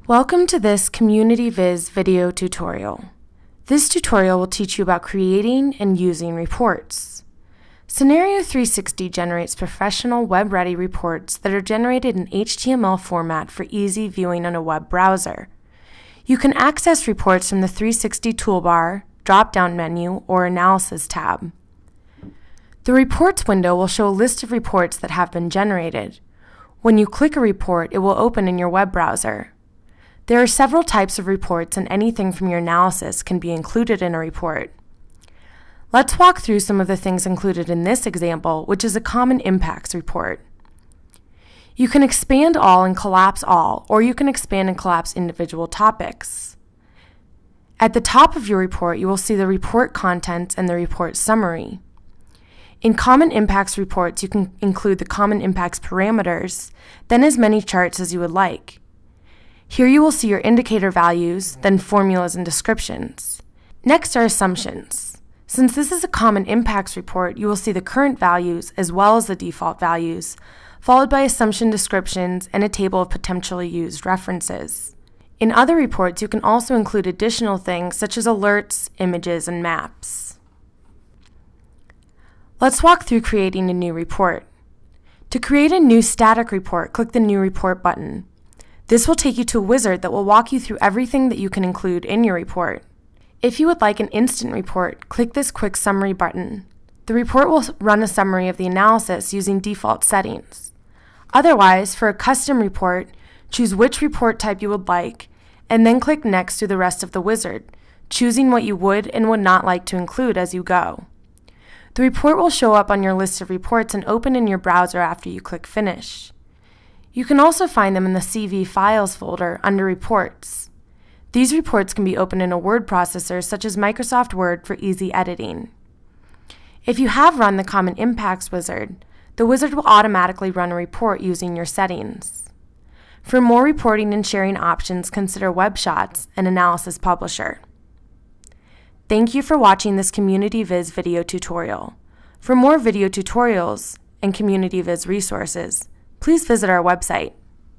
Welcome to this CommunityViz video tutorial. This tutorial will teach you about creating and using reports. Scenario 360 generates professional web-ready reports that are generated in HTML format for easy viewing on a web browser. You can access reports from the 360 toolbar, drop-down menu, or Analysis tab. The Reports window will show a list of reports that have been generated. When you click a report, it will open in your web browser. There are several types of reports, and anything from your analysis can be included in a report. Let's walk through some of the things included in this example, which is a common impacts report. You can expand all and collapse all, or you can expand and collapse individual topics. At the top of your report, you will see the report contents and the report summary. In common impacts reports, you can include the common impacts parameters, then as many charts as you would like. Here you will see your indicator values, then formulas and descriptions. Next are assumptions. Since this is a common impacts report, you will see the current values as well as the default values, followed by assumption descriptions and a table of potentially used references. In other reports, you can also include additional things such as alerts, images, and maps. Let's walk through creating a new report. To create a new static report, click the New Report button. This will take you to a wizard that will walk you through everything that you can include in your report. If you would like an instant report, click this Quick Summary button. The report will run a summary of the analysis using default settings. Otherwise, for a custom report, choose which report type you would like, and then click Next through the rest of the wizard, choosing what you would and would not like to include as you go. The report will show up on your list of reports and open in your browser after you click Finish. You can also find them in the CV Files folder under Reports. These reports can be opened in a word processor such as Microsoft Word for easy editing. If you have run the Common Impacts wizard, the wizard will automatically run a report using your settings. For more reporting and sharing options, consider WebShots, an analysis publisher. Thank you for watching this CommunityViz video tutorial. For more video tutorials and CommunityViz resources, please visit our website.